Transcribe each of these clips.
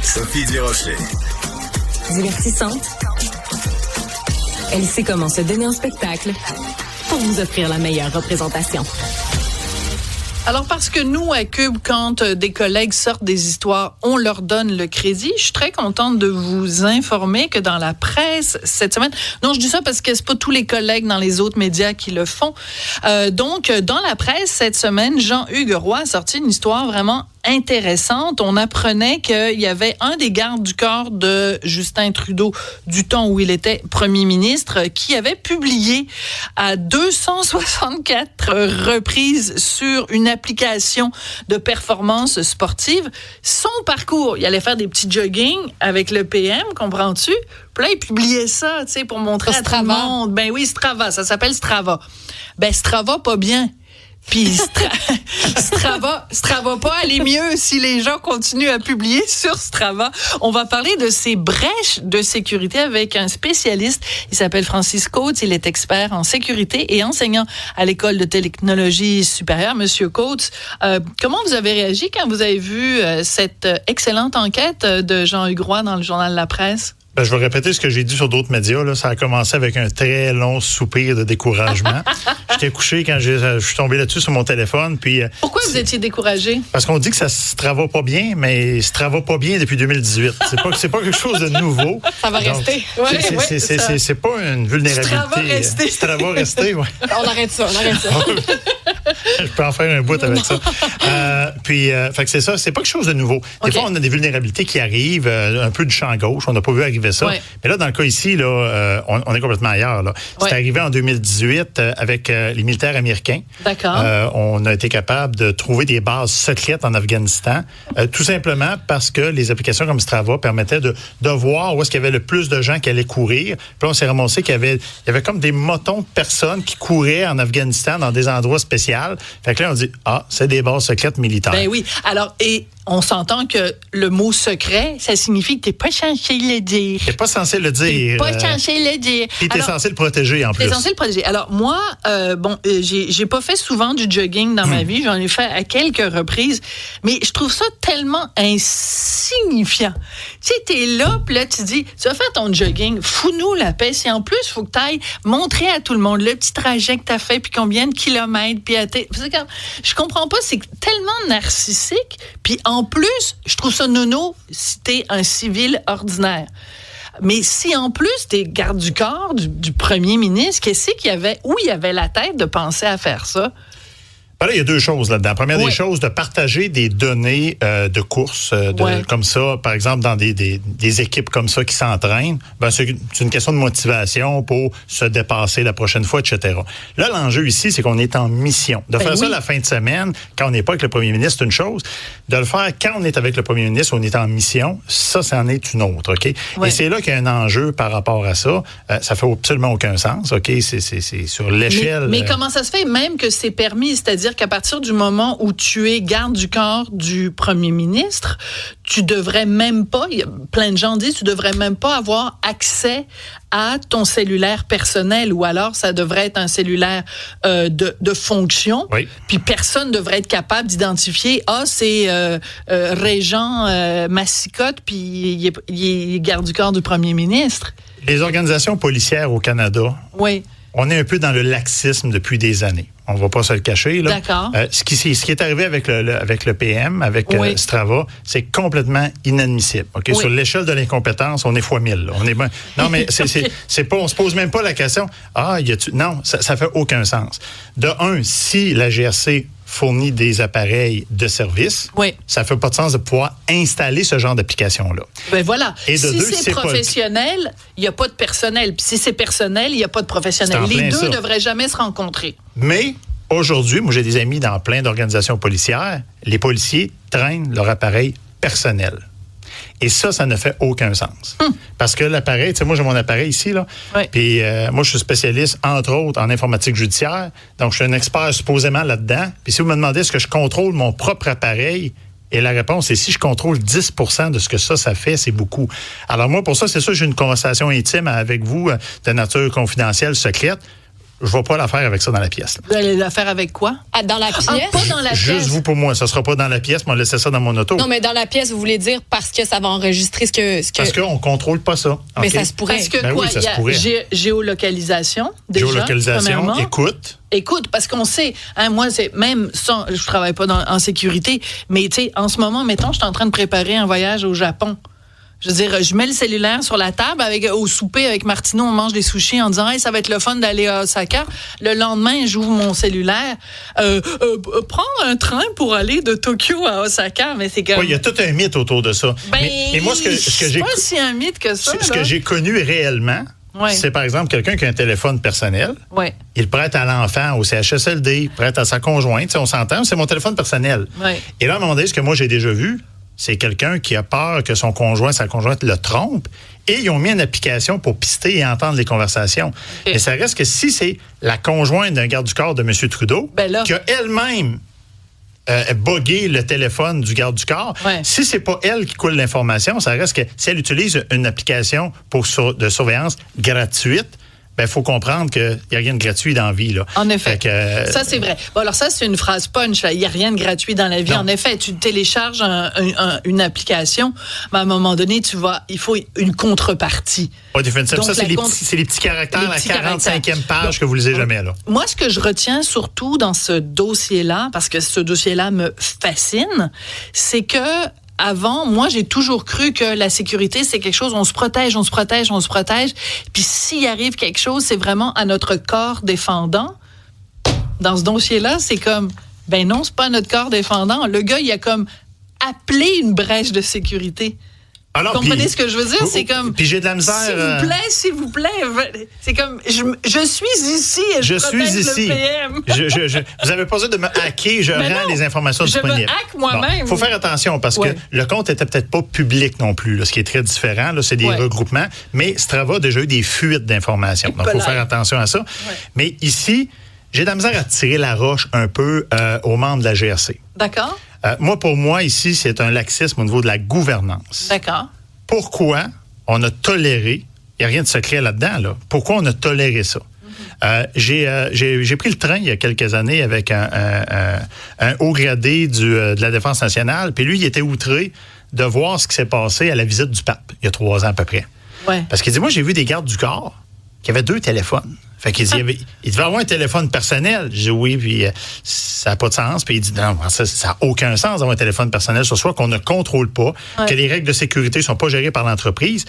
Sophie Durocher. Divertissante. Elle sait comment se donner en spectacle pour vous offrir la meilleure représentation. Alors, parce que nous, à Cube, quand des collègues sortent des histoires, on leur donne le crédit. Je suis très contente de vous informer que dans la presse cette semaine, non, je dis ça parce que c'est pas tous les collègues dans les autres médias qui le font. Donc, dans la presse cette semaine, Jean-Hugues Roy a sorti une histoire vraiment intéressante. On apprenait qu'il y avait un des gardes du corps de Justin Trudeau du temps où il était premier ministre qui avait publié à 264 reprises sur une application de performance sportive son parcours. Il allait faire des petits jogging avec le PM, comprends-tu? Puis là, il publiait ça, tu sais, pour montrer à tout le monde. Ben oui, Strava, ça s'appelle Strava. Ben Strava, pas bien. Puis Strava pas aller mieux si les gens continuent à publier sur Strava. On va parler de ces brèches de sécurité avec un spécialiste. Il s'appelle Francis Coates. Il est expert en sécurité et enseignant à l'École de technologie supérieure. Monsieur Coates, comment vous avez réagi quand vous avez vu cette excellente enquête de Jean-Hugues Roy dans le journal La Presse? Ben, je vais répéter ce que j'ai dit sur d'autres médias. Là. Ça a commencé avec un très long soupir de découragement. J'étais couché quand je suis tombé là-dessus sur mon téléphone. Puis, pourquoi vous étiez découragé? Parce qu'on dit que ça se travaille pas bien, mais ça se travaille pas bien depuis 2018. C'est pas quelque chose de nouveau. Ça va rester. C'est pas une vulnérabilité. Ça va rester. Ouais. On arrête ça. Je peux en faire un bout avec ça. Fait que c'est ça. C'est pas quelque chose de nouveau. Des fois, on a des vulnérabilités qui arrivent un peu du champ gauche. On n'a pas vu arriver ça. Ouais. Mais là, dans le cas ici, là, on est complètement ailleurs. Là. Ouais. C'est arrivé en 2018 avec les militaires américains. D'accord. On a été capable de trouver des bases secrètes en Afghanistan, tout simplement parce que les applications comme Strava permettaient de voir où est-ce qu'il y avait le plus de gens qui allaient courir. Puis là, on s'est ramassé qu'il y avait comme des motons de personnes qui couraient en Afghanistan dans des endroits spéciaux. Fait que là, on dit, c'est des bases secrètes militaires. Ben oui. Alors, et on s'entend que le mot secret, ça signifie que t'es pas censé le dire. T'es pas censé le dire. T'es pas censé le dire. Et t'es censé le protéger en plus. T'es censé le protéger. Alors moi, j'ai pas fait souvent du jogging dans ma vie. J'en ai fait à quelques reprises. Mais je trouve ça tellement insignifiant. Tu sais, t'es là, puis là, tu dis, tu vas faire ton jogging, fous-nous la paix. Si en plus, il faut que t'ailles montrer à tout le monde le petit trajet que t'as fait, puis combien de kilomètres, puis je comprends pas, c'est tellement narcissique. Puis en plus, je trouve ça nono si t'es un civil ordinaire. Mais si en plus t'es garde du corps du premier ministre, qu'est-ce qu'il y avait, où il y avait la tête de penser à faire ça? Ben là, il y a deux choses là-dedans. Première des choses, de partager des données de course comme ça, par exemple, dans des équipes comme ça qui s'entraînent. Ben, c'est une question de motivation pour se dépasser la prochaine fois, etc. Là, l'enjeu ici, c'est qu'on est en mission. De faire ça la fin de semaine, quand on n'est pas avec le premier ministre, c'est une chose. De le faire quand on est avec le premier ministre, on est en mission, ça en est une autre, OK? Oui. Et c'est là qu'il y a un enjeu par rapport à ça. Ça fait absolument aucun sens, OK? C'est sur l'échelle... Mais comment ça se fait, même que c'est permis, c'est-à-dire qu'à partir du moment où tu es garde du corps du premier ministre, tu devrais même pas, plein de gens disent, tu devrais même pas avoir accès à ton cellulaire personnel, ou alors ça devrait être un cellulaire de fonction, puis personne devrait être capable d'identifier, c'est Régent Massicotte, puis il est garde du corps du premier ministre. Les organisations policières au Canada, on est un peu dans le laxisme depuis des années. On ne va pas se le cacher. Là. D'accord. Ce qui est arrivé avec le PM, avec Strava, c'est complètement inadmissible. Okay? Sur l'échelle de l'incompétence, on est fois 1000. Là. On est non, mais c'est pas, on se pose même pas la question. Non, ça fait aucun sens. De un, si la GRC fournit des appareils de service, ça ne fait pas de sens de pouvoir installer ce genre d'application-là. Ben voilà. Et de si deux, c'est professionnel, il n'y a pas de personnel. Puis si c'est personnel, il n'y a pas de professionnel. Les deux ne devraient jamais se rencontrer. Mais aujourd'hui, moi, j'ai des amis dans plein d'organisations policières. Les policiers traînent leur appareil personnel. Et ça ne fait aucun sens. Parce que l'appareil, tu sais, moi, j'ai mon appareil ici, là. Puis moi, je suis spécialiste, entre autres, en informatique judiciaire. Donc, je suis un expert supposément là-dedans. Puis si vous me demandez est-ce que je contrôle mon propre appareil, et la réponse est si je contrôle 10% de ce que ça fait, c'est beaucoup. Alors moi, pour ça, c'est sûr, j'ai une conversation intime avec vous de nature confidentielle, secrète. je ne vais pas la faire avec ça dans la pièce. Vous allez la faire avec quoi? Dans la pièce? Pas dans la pièce. Juste vous pour moi. Ça ne sera pas dans la pièce, mais on va laisser ça dans mon auto. Non, mais dans la pièce, vous voulez dire parce que ça va enregistrer ce que... Parce qu'on ne contrôle pas ça. Mais okay? ça se pourrait. Parce que Ben quoi? oui, ça se Il y a pourrait. Géolocalisation, déjà, Géolocalisation, écoute, parce qu'on sait, moi, c'est même sans, je travaille pas en sécurité, mais tu sais, en ce moment, mettons, je suis en train de préparer un voyage au Japon. Je veux dire, je mets le cellulaire sur la table au souper avec Martineau, on mange des sushis en disant, hey, ça va être le fun d'aller à Osaka. Le lendemain, j'ouvre mon cellulaire, prendre un train pour aller de Tokyo à Osaka, mais c'est comme. Oui, il y a tout un mythe autour de ça. Mais moi, ce que j'ai, pas si un mythe que ça. Ce que j'ai connu réellement. Ouais. C'est par exemple quelqu'un qui a un téléphone personnel. Ouais. Il prête à l'enfant au CHSLD, il prête à sa conjointe. On s'entend, c'est mon téléphone personnel. Ouais. Et là, à un moment donné, ce que moi j'ai déjà vu, c'est quelqu'un qui a peur que son conjoint, sa conjointe le trompe. Et ils ont mis une application pour pister et entendre les conversations. Okay. Mais ça reste que si c'est la conjointe d'un garde du corps de M. Trudeau, qui a elle-même bogué le téléphone du garde du corps. Ouais. Si c'est pas elle qui coule l'information, ça reste que si elle utilise une application de surveillance gratuite, il faut comprendre qu'il n'y a rien de gratuit dans la vie. Là. En effet. Ça, c'est vrai. Bon, alors ça, c'est une phrase punch. Il n'y a rien de gratuit dans la vie. Non. En effet, tu télécharges une application, mais à un moment donné, il faut une contrepartie. Oui, définitivement. Donc, ça, c'est les petits caractères, la 45e page donc, que vous lisez jamais. Là. Moi, ce que je retiens surtout dans ce dossier-là, parce que ce dossier-là me fascine, c'est que avant, moi, j'ai toujours cru que la sécurité, c'est quelque chose, on se protège. Puis s'il arrive quelque chose, c'est vraiment à notre corps défendant. Dans ce dossier-là, c'est comme, ben non, c'est pas à notre corps défendant. Le gars, il a comme appelé une brèche de sécurité. Alors, vous comprenez ce que je veux dire? C'est comme. Puis j'ai de la misère. S'il vous plaît. C'est comme. Je suis ici et je protège le PM. Vous avez pas besoin de me hacker, je rends les informations disponibles. Je me hack moi-même. Il faut faire attention parce que le compte était peut-être pas public non plus, là, ce qui est très différent. Là, c'est des regroupements. Mais Strava a déjà eu des fuites d'informations. Donc, il faut faire attention à ça. Ouais. Mais ici, j'ai de la misère à tirer la roche un peu aux membres de la GRC. D'accord. Pour moi, ici, c'est un laxisme au niveau de la gouvernance. D'accord. Pourquoi on a toléré, il n'y a rien de secret là-dedans, là. Pourquoi on a toléré ça? J'ai pris le train il y a quelques années avec un haut gradé de la Défense nationale, puis lui, il était outré de voir ce qui s'est passé à la visite du pape, il y a 3 ans à peu près. Ouais. Parce qu'il dit, moi, j'ai vu des gardes du corps qui avaient 2 téléphones. Fait qu'il dit, il devait avoir un téléphone personnel. J'ai dit oui, puis ça n'a pas de sens. Puis il dit, non, ça n'a aucun sens d'avoir un téléphone personnel sur soi qu'on ne contrôle pas, que les règles de sécurité ne sont pas gérées par l'entreprise.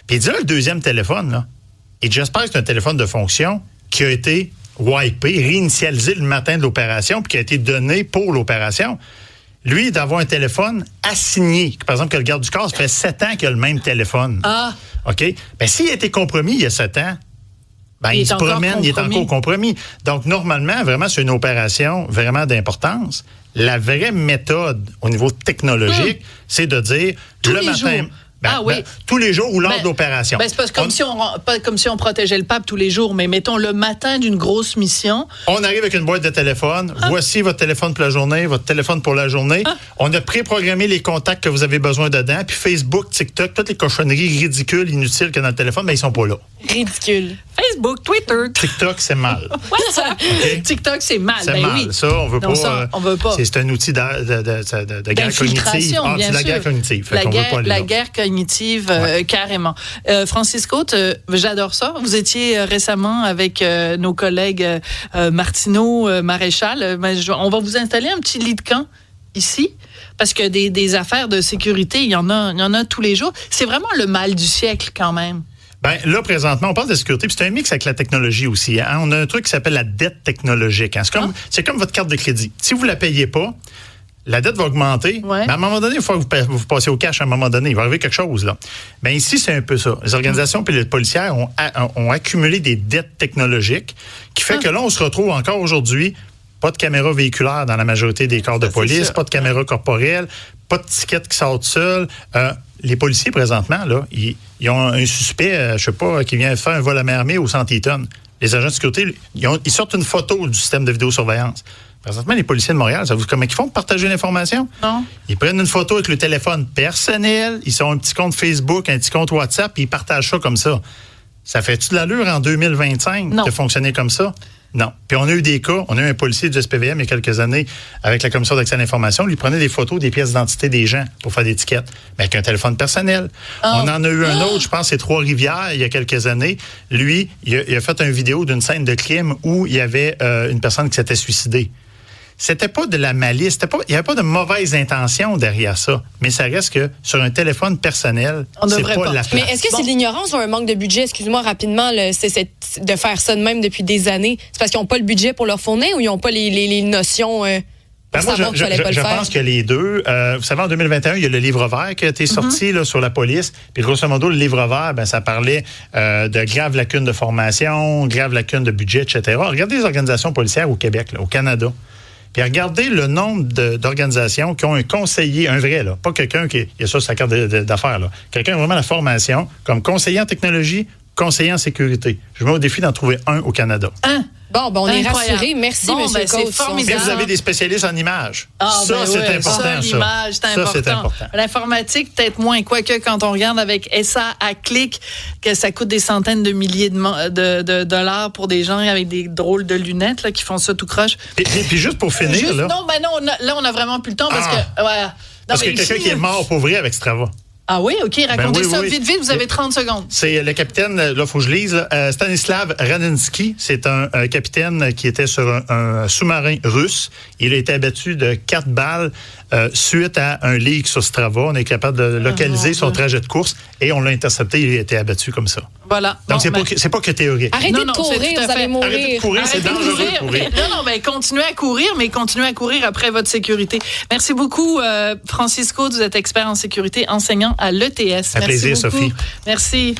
Puis il dit, là, le deuxième téléphone, là, et j'espère que c'est un téléphone de fonction qui a été wipé, réinitialisé le matin de l'opération, puis qui a été donné pour l'opération. Lui, d'avoir un téléphone assigné. Par exemple, que le garde du corps, ça fait 7 ans qu'il a le même téléphone. Ah. OK? Bien, s'il a été compromis il y a 7 ans, il se promène, il est encore compromis. Donc, normalement, vraiment, c'est une opération vraiment d'importance. La vraie méthode au niveau technologique, c'est de dire le matin. Tous les jours ou lors de l'opération. C'est pas comme si on protégeait le pape tous les jours, mais mettons le matin d'une grosse mission. On arrive avec une boîte de téléphone. Voici votre téléphone pour la journée, votre téléphone pour la journée. On a préprogrammé les contacts que vous avez besoin dedans. Puis Facebook, TikTok, toutes les cochonneries ridicules, inutiles qu'il y a dans le téléphone, mais ils sont pas là. Ridicule. Facebook, Twitter. TikTok, c'est mal. Okay? TikTok, c'est mal. C'est mal. Oui. Ça, on veut pas. Ça, on veut pas. C'est un outil de guerre cognitive. C'est la guerre cognitive. La guerre cognitive, carrément. Francisco, j'adore ça. Vous étiez récemment avec nos collègues Martineau, Maréchal. On va vous installer un petit lit de camp ici. Parce que des affaires de sécurité, il y en a tous les jours. C'est vraiment le mal du siècle quand même. Ben là, présentement, on parle de sécurité, puis c'est un mix avec la technologie aussi. Hein? On a un truc qui s'appelle la dette technologique. Hein? C'est comme votre carte de crédit. Si vous ne la payez pas, la dette va augmenter. Mais à un moment donné, il faut que vous passiez au cash à un moment donné. Il va arriver quelque chose. Là. Ben ici, c'est un peu ça. Les organisations et les policières ont accumulé des dettes technologiques qui fait que là, on se retrouve encore aujourd'hui, pas de caméra véhiculaire dans la majorité des corps de police, pas de caméra corporelle, pas de ticket qui sort seul. Les policiers, présentement, là, ils ont un suspect, je sais pas, qui vient faire un vol à main armée au centre Eaton. Les agents de sécurité, ils sortent une photo du système de vidéosurveillance. Présentement, les policiers de Montréal, savez-vous comment ils font pour partager l'information? Non. Ils prennent une photo avec le téléphone personnel, ils ont un petit compte Facebook, un petit compte WhatsApp, puis ils partagent ça comme ça. Ça fait-tu de l'allure en 2025 Non. de fonctionner comme ça? Non. Puis on a eu des cas, on a eu un policier du SPVM il y a quelques années avec la Commission d'accès à l'information, lui prenait des photos des pièces d'identité des gens pour faire des étiquettes, mais avec un téléphone personnel. On en a eu un autre, je pense, c'est Trois-Rivières, il y a quelques années. Lui, il a fait une vidéo d'une scène de crime où il y avait une personne qui s'était suicidée. C'était pas de la malice, il n'y avait pas de mauvaise intention derrière ça, mais ça reste que sur un téléphone personnel, c'est pas la place. Mais est-ce que c'est de l'ignorance ou un manque de budget? Excuse-moi rapidement, c'est de faire ça de même depuis des années. C'est parce qu'ils n'ont pas le budget pour leur fournir ou ils n'ont pas les notions pour savoir qu'il fallait pas le faire? Je pense que les deux. Vous savez, en 2021, il y a le livre vert qui a été sorti là, sur la police. Puis grosso modo, le livre vert, ça parlait de graves lacunes de formation, graves lacunes de budget, etc. Regardez les organisations policières au Québec, là, au Canada. Puis regardez le nombre d'organisations qui ont un conseiller, un vrai, là, pas quelqu'un qui a ça sur sa carte d'affaires, là. Quelqu'un qui a vraiment la formation comme conseiller en technologie, conseiller en sécurité. Je me mets au défi d'en trouver un au Canada. Bon, on est Incroyable. rassurés. Merci, Bon, M. c'est Coates. formidable. Mais vous avez des spécialistes en images. C'est important, l'image, c'est important. Ça, c'est important. L'informatique, peut-être moins, quoique quand on regarde avec SA à clic, que ça coûte des centaines de milliers de dollars pour des gens avec des drôles de lunettes là, qui font ça tout croche. Et puis juste pour finir, là. Non, là, on a vraiment plus le temps parce que... Ouais. Parce que quelqu'un qui est mort pour vrai avec Strava. Ah oui? OK, racontez ça oui. vite, vous avez 30 secondes. C'est le capitaine, là, il faut que je lise, là, Stanislav Radensky. C'est un capitaine qui était sur un sous-marin russe. Il a été abattu de 4 balles suite à un leak sur Strava. On est capable de localiser son trajet de course et on l'a intercepté. Il a été abattu comme ça. Voilà. Donc, c'est pas que théorique. Arrêtez de courir, vous allez mourir. Arrêtez de courir, c'est dangereux de courir. Non, continuez à courir, mais continuez à courir après votre sécurité. Merci beaucoup, Francisco. Vous êtes expert en sécurité, enseignant à l'ETS. Un plaisir, beaucoup. Sophie. Merci.